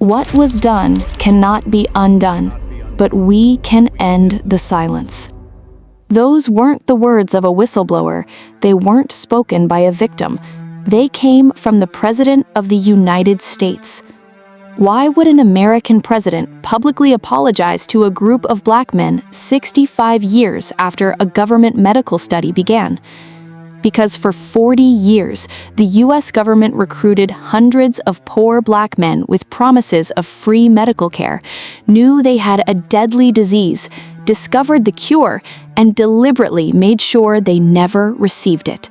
What was done cannot be undone, but we can end the silence. Those weren't the words of a whistleblower. They weren't spoken by a victim. They came from the President of the United States. Why would an American president publicly apologize to a group of black men 65 years after a government medical study began? Because for 40 years, the U.S. government recruited hundreds of poor black men with promises of free medical care, knew they had a deadly disease, discovered the cure, and deliberately made sure they never received it.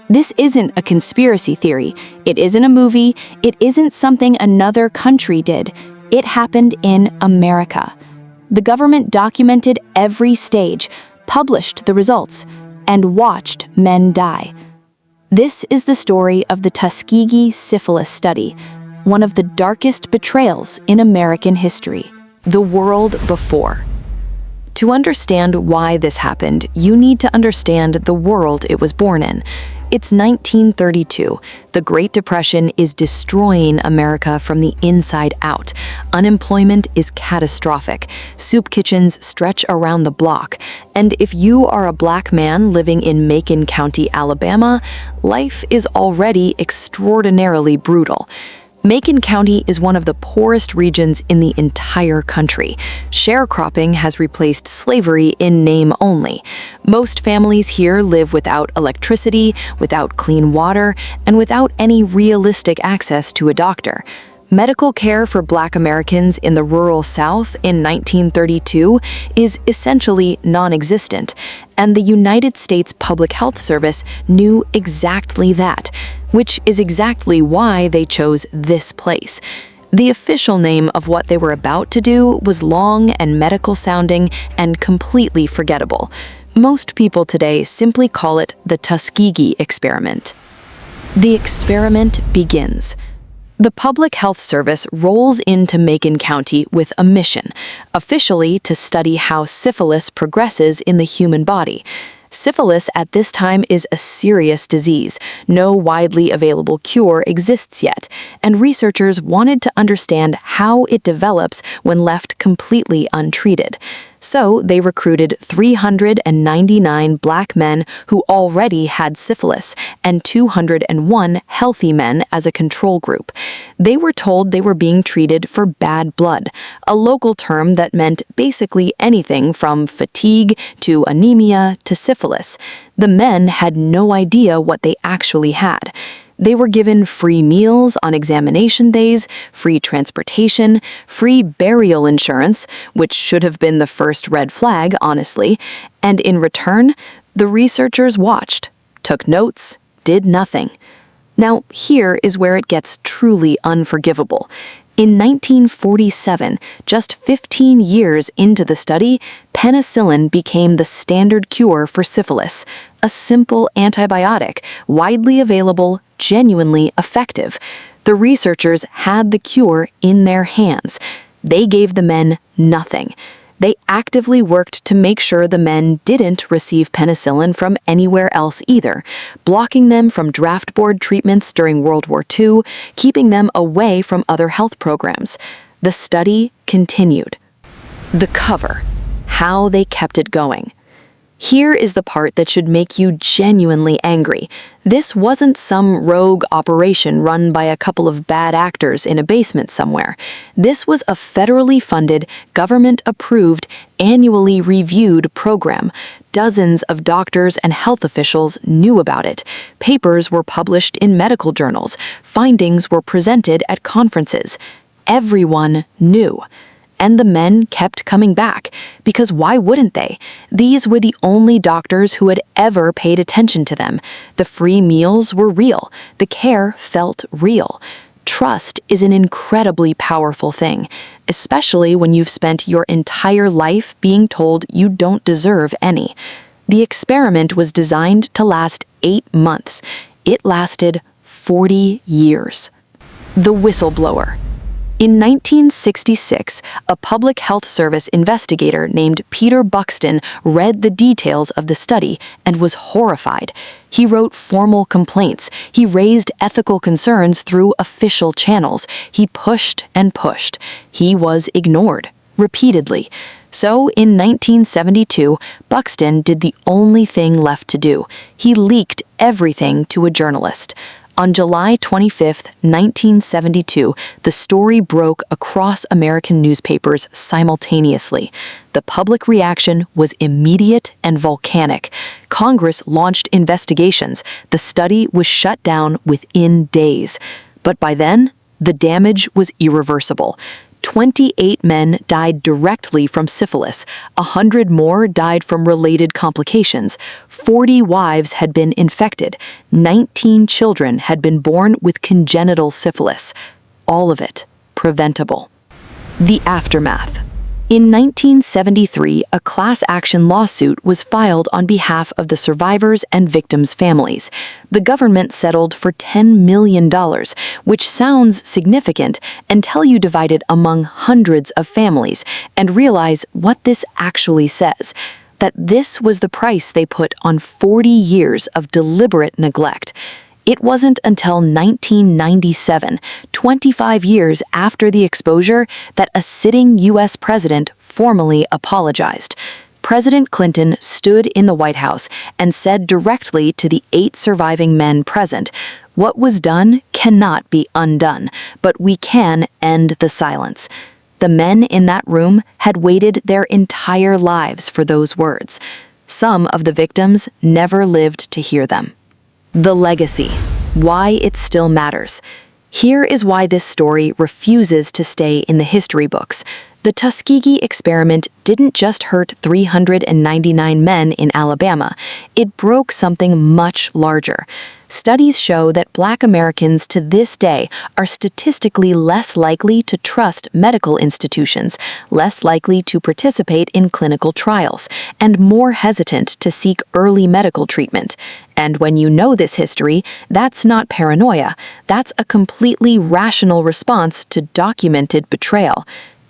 This isn't a conspiracy theory. It isn't a movie. It isn't something another country did. It happened in America. The government documented every stage, published the results, and watched men die. This is the story of the Tuskegee Syphilis Study, one of the darkest betrayals in American history. The world before. To understand why this happened, you need to understand the world it was born in. It's 1932. The Great Depression is destroying America from the inside out. Unemployment is catastrophic. Soup kitchens stretch around the block. And if you are a black man living in Macon County, Alabama, life is already extraordinarily brutal. Macon County is one of the poorest regions in the entire country. Sharecropping has replaced slavery in name only. Most families here live without electricity, without clean water, and without any realistic access to a doctor. Medical care for Black Americans in the rural South in 1932 is essentially non-existent, and the United States Public Health Service knew exactly that, which is exactly why they chose this place. The official name of what they were about to do was long and medical-sounding and completely forgettable. Most people today simply call it the Tuskegee Experiment. The experiment begins. The Public Health Service rolls into Macon County with a mission, officially to study how syphilis progresses in the human body. Syphilis at this time is a serious disease. No widely available cure exists yet, and researchers wanted to understand how it develops when left completely untreated. So they recruited 399 black men who already had syphilis and 201 healthy men as a control group. They were told they were being treated for bad blood, a local term that meant basically anything from fatigue to anemia to syphilis. The men had no idea what they actually had. They were given free meals on examination days, free transportation, free burial insurance, which should have been the first red flag, honestly, and in return, the researchers watched, took notes, did nothing. Now, here is where it gets truly unforgivable. In 1947, just 15 years into the study, penicillin became the standard cure for syphilis, a simple antibiotic, widely available, genuinely effective. The researchers had the cure in their hands. They gave the men nothing. They actively worked to make sure the men didn't receive penicillin from anywhere else either, blocking them from draft board treatments during World War II, keeping them away from other health programs. The study continued. The cover. How they kept it going. Here is the part that should make you genuinely angry. This wasn't some rogue operation run by a couple of bad actors in a basement somewhere. This was a federally funded, government-approved, annually reviewed program. Dozens of doctors and health officials knew about it. Papers were published in medical journals. Findings were presented at conferences. Everyone knew. And the men kept coming back, because why wouldn't they? These were the only doctors who had ever paid attention to them. The free meals were real. The care felt real. Trust is an incredibly powerful thing, especially when you've spent your entire life being told you don't deserve any. The experiment was designed to last 8 months. It lasted 40 years. The whistleblower. In 1966, a public health service investigator named Peter Buxton read the details of the study and was horrified. He wrote formal complaints. He raised ethical concerns through official channels. He pushed and pushed. He was ignored, repeatedly. So, in 1972, Buxton did the only thing left to do. He leaked everything to a journalist. On July 25, 1972, the story broke across American newspapers simultaneously. The public reaction was immediate and volcanic. Congress launched investigations. The study was shut down within days. But by then, the damage was irreversible. 28 men died directly from syphilis. 100 more died from related complications. 40 wives had been infected. 19 children had been born with congenital syphilis. All of it preventable. The aftermath. In 1973, a class action lawsuit was filed on behalf of the survivors and victims' families. The government settled for $10 million, which sounds significant until you divide it among hundreds of families and realize what this actually says. That this was the price they put on 40 years of deliberate neglect. It wasn't until 1997, 25 years after the exposure, that a sitting U.S. president formally apologized. President Clinton stood in the White House and said directly to the 8 surviving men present, "What was done cannot be undone, but we can end the silence." The men in that room had waited their entire lives for those words. Some of the victims never lived to hear them. The legacy. Why it still matters. Here is why this story refuses to stay in the history books. The Tuskegee Experiment didn't just hurt 399 men in Alabama. It broke something much larger. Studies show that Black Americans to this day are statistically less likely to trust medical institutions, less likely to participate in clinical trials, and more hesitant to seek early medical treatment. And when you know this history, that's not paranoia. That's a completely rational response to documented betrayal.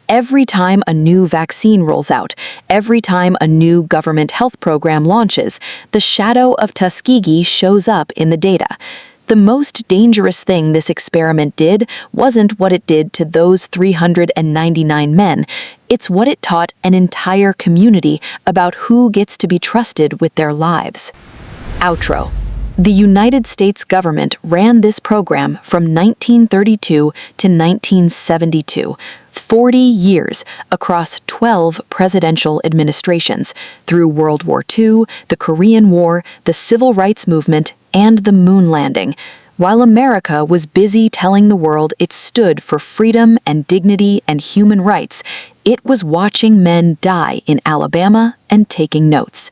Every time a new vaccine rolls out, every time a new government health program launches, the shadow of Tuskegee shows up in the data. The most dangerous thing this experiment did wasn't what it did to those 399 men. It's what it taught an entire community about who gets to be trusted with their lives. Outro. The United States government ran this program from 1932 to 1972, 40 years across 12 presidential administrations, through World War II, the Korean War, the Civil Rights Movement, and the moon landing. While America was busy telling the world it stood for freedom and dignity and human rights, it was watching men die in Alabama and taking notes.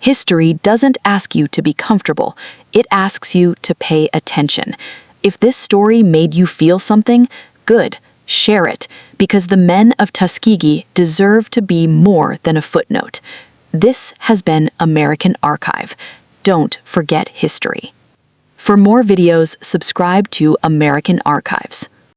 History doesn't ask you to be comfortable. It asks you to pay attention. If this story made you feel something, good. Share it, because the men of Tuskegee deserve to be more than a footnote. This has been American Archive. Don't forget history. For more videos, subscribe to American Archives.